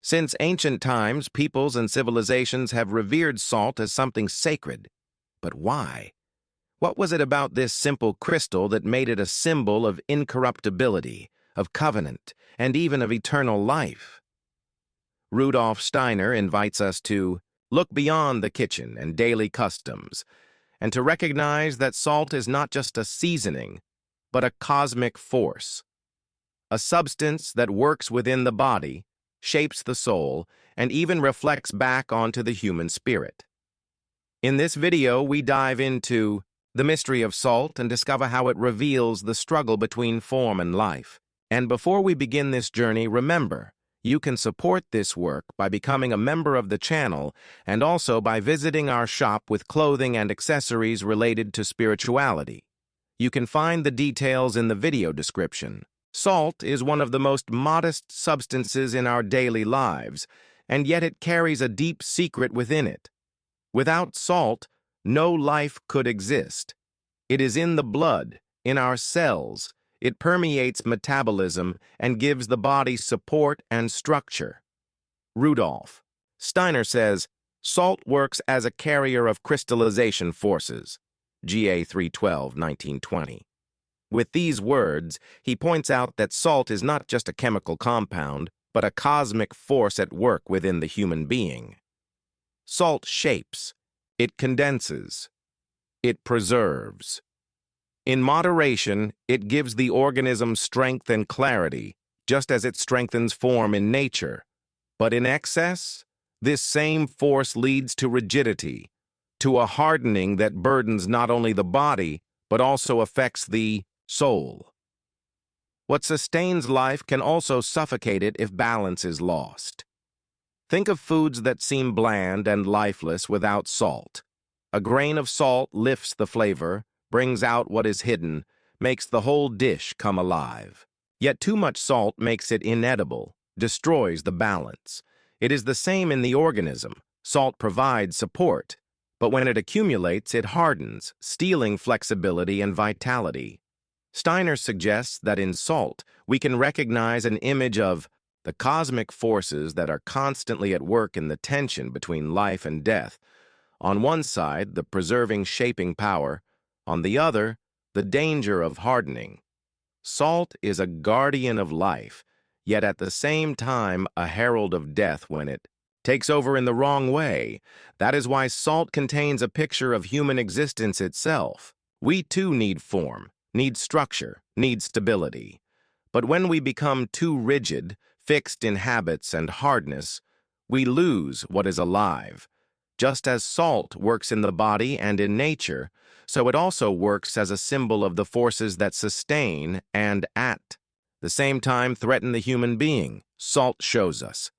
Since ancient times, peoples and civilizations have revered salt as something sacred. But why? What was it about this simple crystal that made it a symbol of incorruptibility, of covenant, and even of eternal life? Rudolf Steiner invites us to look beyond the kitchen and daily customs, and to recognize that salt is not just a seasoning, but a cosmic force, a substance that works within the body, shapes the soul, and even reflects back onto the human spirit. In this video, we dive into the mystery of salt and discover how it reveals the struggle between form and life. And before we begin this journey, remember, you can support this work by becoming a member of the channel and also by visiting our shop with clothing and accessories related to spirituality. You can find the details in the video description. Salt is one of the most modest substances in our daily lives, and yet it carries a deep secret within it. Without salt, no life could exist. It is in the blood, in our cells. It permeates metabolism and gives the body support and structure. Rudolf Steiner says, salt works as a carrier of crystallization forces. GA 312, 1920. With these words, he points out that salt is not just a chemical compound, but a cosmic force at work within the human being. Salt shapes, it condenses, it preserves. In moderation, it gives the organism strength and clarity, just as it strengthens form in nature. But in excess, this same force leads to rigidity, to a hardening that burdens not only the body, but also affects the soul. What sustains life can also suffocate it if balance is lost. Think of foods that seem bland and lifeless without salt. A grain of salt lifts the flavor, brings out what is hidden, makes the whole dish come alive. Yet too much salt makes it inedible, destroys the balance. It is the same in the organism. Salt provides support, but when it accumulates, it hardens, stealing flexibility and vitality. Steiner suggests that in salt, we can recognize an image of the cosmic forces that are constantly at work in the tension between life and death. On one side, the preserving, shaping power. On the other, the danger of hardening. Salt is a guardian of life, yet at the same time a herald of death when it takes over in the wrong way. That is why salt contains a picture of human existence itself. We too need form, need structure, need stability. But when we become too rigid, fixed in habits and hardness, we lose what is alive. Just as salt works in the body and in nature, so it also works as a symbol of the forces that sustain and at the same time threaten the human being. Salt shows us.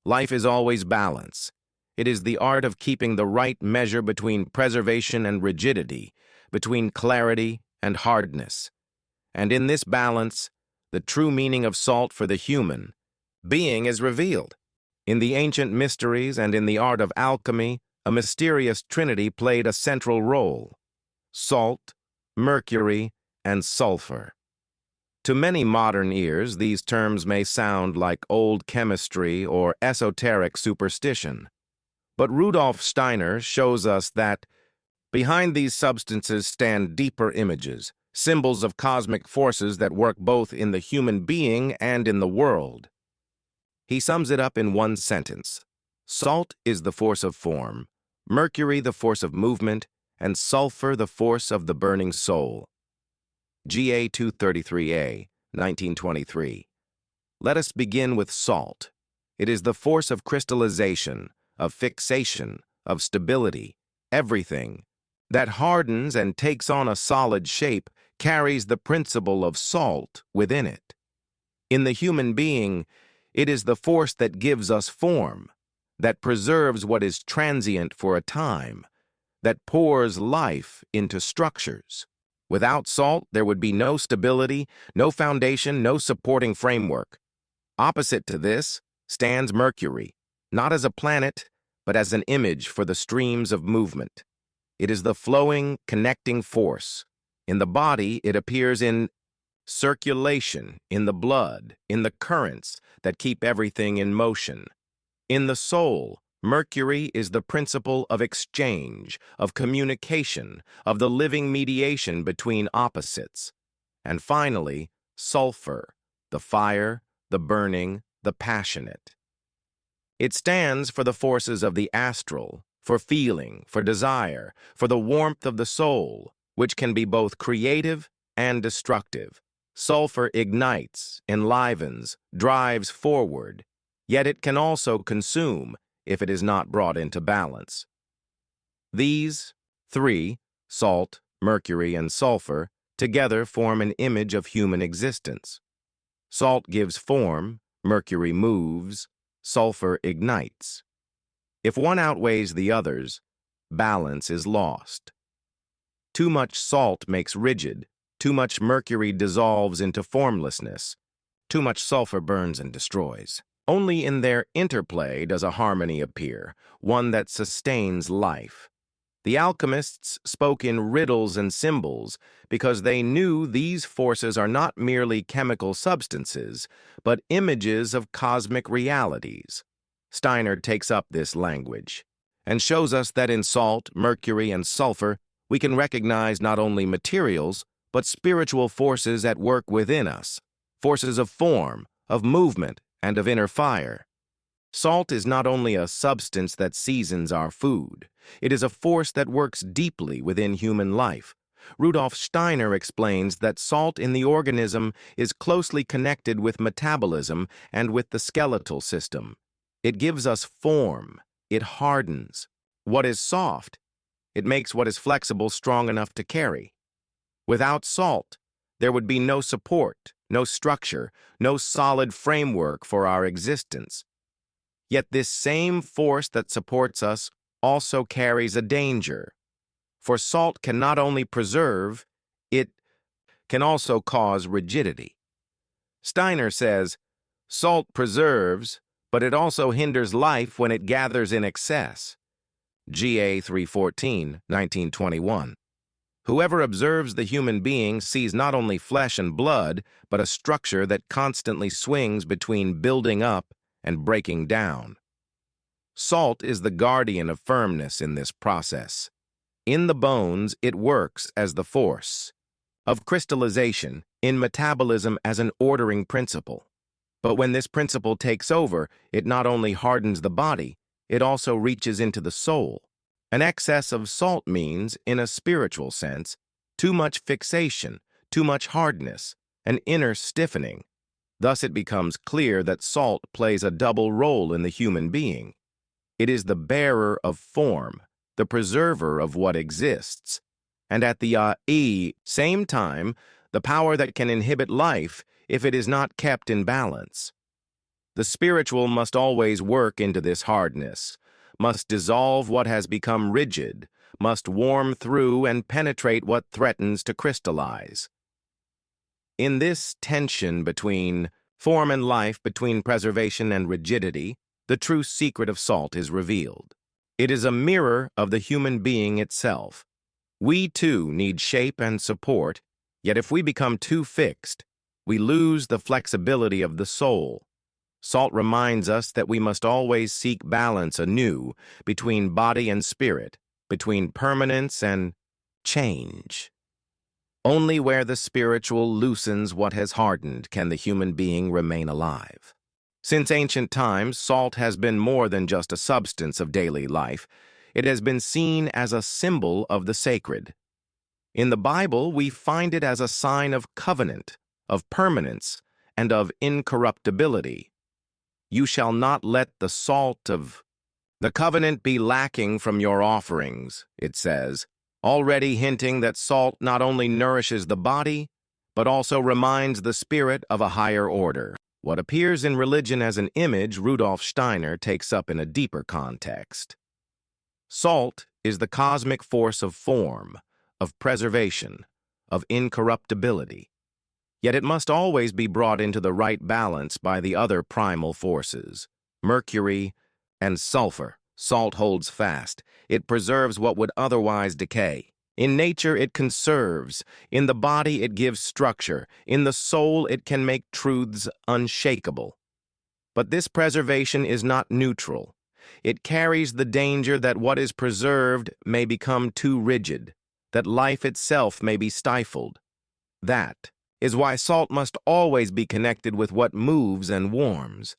Life is always balance. It is the art of keeping the right measure between preservation and rigidity, between clarity and hardness. And in this balance, the true meaning of salt for the human being is revealed. In the ancient mysteries and in the art of alchemy, a mysterious trinity played a central role: salt, Mercury, and Sulfur. To many modern ears, these terms may sound like old chemistry or esoteric superstition. But Rudolf Steiner shows us that behind these substances stand deeper images, symbols of cosmic forces that work both in the human being and in the world. He sums it up in one sentence: salt is the force of form, Mercury the force of movement, and sulfur the force of the burning soul. GA 233A, 1923. Let us begin with salt. It is the force of crystallization, of fixation, of stability. Everything that hardens and takes on a solid shape carries the principle of salt within it. In the human being, it is the force that gives us form, that preserves what is transient for a time, that pours life into structures. Without salt, there would be no stability, no foundation, no supporting framework. Opposite to this stands Mercury, not as a planet, but as an image for the streams of movement. It is the flowing, connecting force. In the body, it appears in circulation, in the blood, in the currents that keep everything in motion. In the soul, Mercury is the principle of exchange, of communication, of the living mediation between opposites. And finally, Sulfur, the fire, the burning, the passionate. It stands for the forces of the astral, for feeling, for desire, for the warmth of the soul, which can be both creative and destructive. Sulfur ignites, enlivens, drives forward, yet it can also consume if it is not brought into balance. These three, salt, mercury, and sulfur, together form an image of human existence. Salt gives form, mercury moves, sulfur ignites. If one outweighs the others, balance is lost. Too much salt makes rigid, too much mercury dissolves into formlessness, too much sulfur burns and destroys. Only in their interplay does a harmony appear, one that sustains life. The alchemists spoke in riddles and symbols because they knew these forces are not merely chemical substances, but images of cosmic realities. Steiner takes up this language and shows us that in salt, mercury, and sulfur, we can recognize not only materials, but spiritual forces at work within us, forces of form, of movement, and of inner fire. Salt is not only a substance that seasons our food, it is a force that works deeply within human life. Rudolf Steiner explains that salt in the organism is closely connected with metabolism and with the skeletal system. It gives us form. It hardens. What is soft? It makes what is flexible strong enough to carry. Without salt, there would be no support, no structure, no solid framework for our existence. Yet this same force that supports us also carries a danger. For salt can not only preserve, it can also cause rigidity. Steiner says, salt preserves, but it also hinders life when it gathers in excess. Ga 314, 1921. Whoever observes the human being sees not only flesh and blood, but a structure that constantly swings between building up and breaking down. Salt is the guardian of firmness in this process. In the bones, it works as the force of crystallization, in metabolism as an ordering principle. But when this principle takes over, it not only hardens the body, it also reaches into the soul. An excess of salt means, in a spiritual sense, too much fixation, too much hardness, an inner stiffening. Thus it becomes clear that salt plays a double role in the human being. It is the bearer of form, the preserver of what exists, and at the same time, the power that can inhibit life if it is not kept in balance. The spiritual must always work into this hardness, must dissolve what has become rigid, must warm through and penetrate what threatens to crystallize. In this tension between form and life, between preservation and rigidity, the true secret of salt is revealed. It is a mirror of the human being itself. We too need shape and support, yet if we become too fixed, we lose the flexibility of the soul. Salt reminds us that we must always seek balance anew between body and spirit, between permanence and change. Only where the spiritual loosens what has hardened can the human being remain alive. Since ancient times, salt has been more than just a substance of daily life. It has been seen as a symbol of the sacred. In the Bible, we find it as a sign of covenant, of permanence, and of incorruptibility. You shall not let the salt of the covenant be lacking from your offerings, it says, already hinting that salt not only nourishes the body, but also reminds the spirit of a higher order. What appears in religion as an image, Rudolf Steiner takes up in a deeper context. Salt is the cosmic force of form, of preservation, of incorruptibility. Yet it must always be brought into the right balance by the other primal forces, mercury and sulfur. Salt holds fast. It preserves what would otherwise decay. In nature, it conserves. In the body, it gives structure. In the soul, it can make truths unshakable. But this preservation is not neutral. It carries the danger that what is preserved may become too rigid, that life itself may be stifled. That is why salt must always be connected with what moves and warms.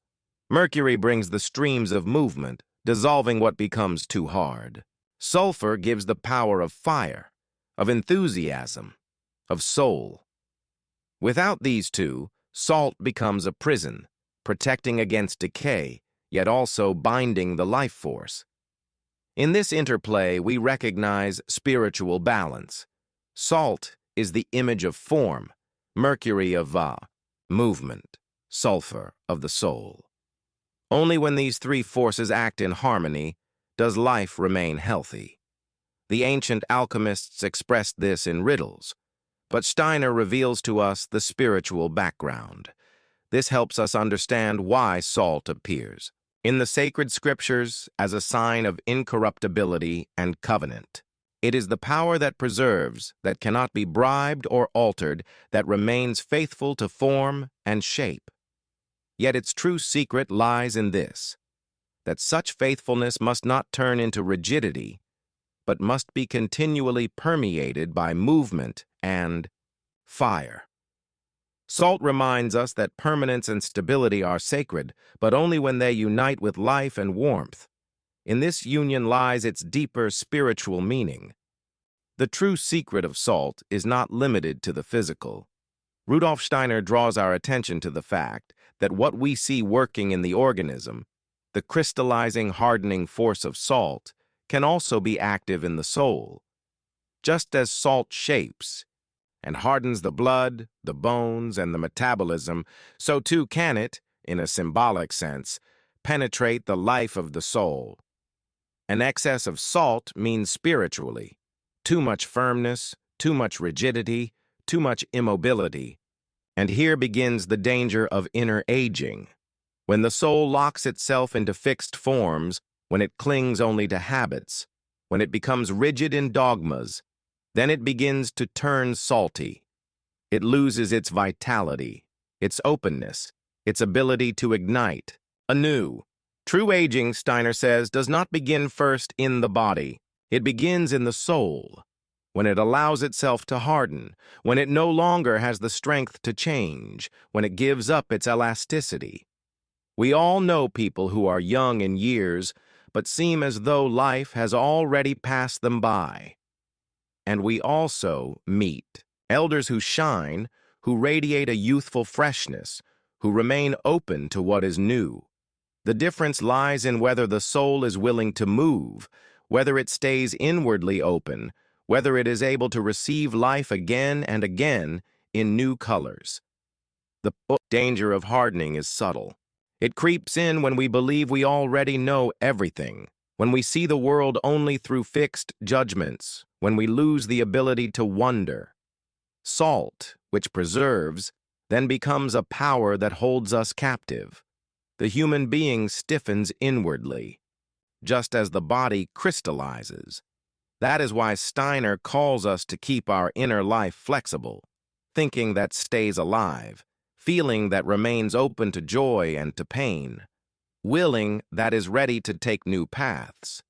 Mercury brings the streams of movement, dissolving what becomes too hard. Sulfur gives the power of fire, of enthusiasm, of soul. Without these two, salt becomes a prison, protecting against decay, yet also binding the life force. In this interplay, we recognize spiritual balance. Salt is the image of form, Mercury of movement, sulfur of the soul. Only when these three forces act in harmony does life remain healthy. The ancient alchemists expressed this in riddles, but Steiner reveals to us the spiritual background. This helps us understand why salt appears in the sacred scriptures as a sign of incorruptibility and covenant. It is the power that preserves, that cannot be bribed or altered, that remains faithful to form and shape. Yet its true secret lies in this, that such faithfulness must not turn into rigidity, but must be continually permeated by movement and fire. Salt reminds us that permanence and stability are sacred, but only when they unite with life and warmth. In this union lies its deeper spiritual meaning. The true secret of salt is not limited to the physical. Rudolf Steiner draws our attention to the fact that what we see working in the organism, the crystallizing, hardening force of salt, can also be active in the soul. Just as salt shapes and hardens the blood, the bones, and the metabolism, so too can it, in a symbolic sense, penetrate the life of the soul. An excess of salt means spiritually too much firmness, too much rigidity, too much immobility. And here begins the danger of inner aging. When the soul locks itself into fixed forms, when it clings only to habits, when it becomes rigid in dogmas, then it begins to turn salty. It loses its vitality, its openness, its ability to ignite anew. True aging, Steiner says, does not begin first in the body. It begins in the soul, when it allows itself to harden, when it no longer has the strength to change, when it gives up its elasticity. We all know people who are young in years, but seem as though life has already passed them by. And we also meet elders who shine, who radiate a youthful freshness, who remain open to what is new. The difference lies in whether the soul is willing to move, whether it stays inwardly open, whether it is able to receive life again and again in new colors. The danger of hardening is subtle. It creeps in when we believe we already know everything, when we see the world only through fixed judgments, when we lose the ability to wonder. Salt, which preserves, then becomes a power that holds us captive. The human being stiffens inwardly, just as the body crystallizes. That is why Steiner calls us to keep our inner life flexible, thinking that stays alive, feeling that remains open to joy and to pain, willing that is ready to take new paths.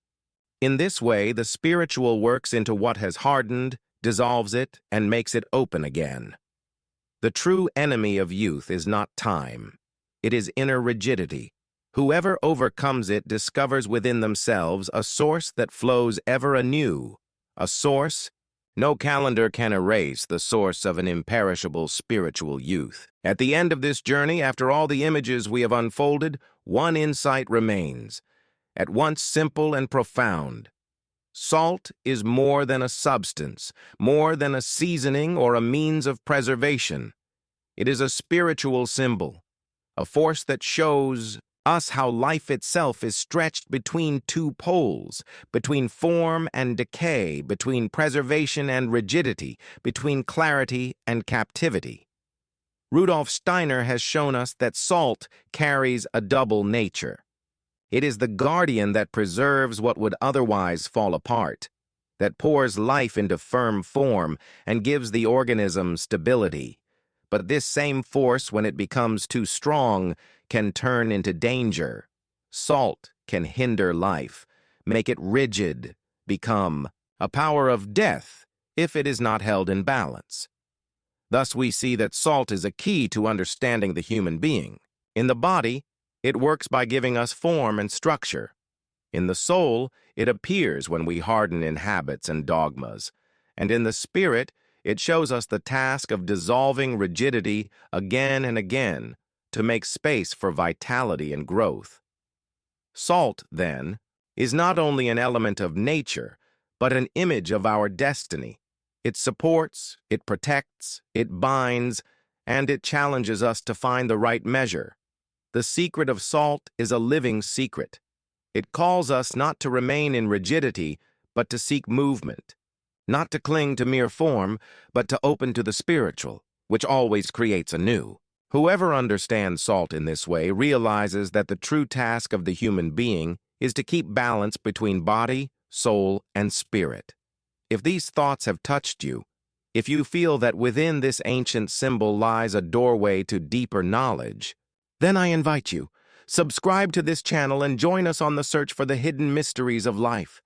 In this way, the spiritual works into what has hardened, dissolves it, and makes it open again. The true enemy of youth is not time. It is inner rigidity. Whoever overcomes it discovers within themselves a source that flows ever anew, a source no calendar can erase, the source of an imperishable spiritual youth. At the end of this journey, after all the images we have unfolded, one insight remains, at once simple and profound. Salt is more than a substance, more than a seasoning or a means of preservation. It is a spiritual symbol, a force that shows us how life itself is stretched between two poles, between form and decay, between preservation and rigidity, between clarity and captivity. Rudolf Steiner has shown us that salt carries a double nature. It is the guardian that preserves what would otherwise fall apart, that pours life into firm form and gives the organism stability, But this same force, when it becomes too strong, can turn into danger. Salt can hinder life, make it rigid, become a power of death if it is not held in balance. Thus we see that salt is a key to understanding the human being. In the body, it works by giving us form and structure. In the soul, it appears when we harden in habits and dogmas. And in the spirit, it shows us the task of dissolving rigidity again and again to make space for vitality and growth. Salt, then, is not only an element of nature, but an image of our destiny. It supports, it protects, it binds, and it challenges us to find the right measure. The secret of salt is a living secret. It calls us not to remain in rigidity, but to seek movement. Not to cling to mere form, but to open to the spiritual, which always creates anew. Whoever understands salt in this way realizes that the true task of the human being is to keep balance between body, soul, and spirit. If these thoughts have touched you, if you feel that within this ancient symbol lies a doorway to deeper knowledge, then I invite you, subscribe to this channel and join us on the search for the hidden mysteries of life.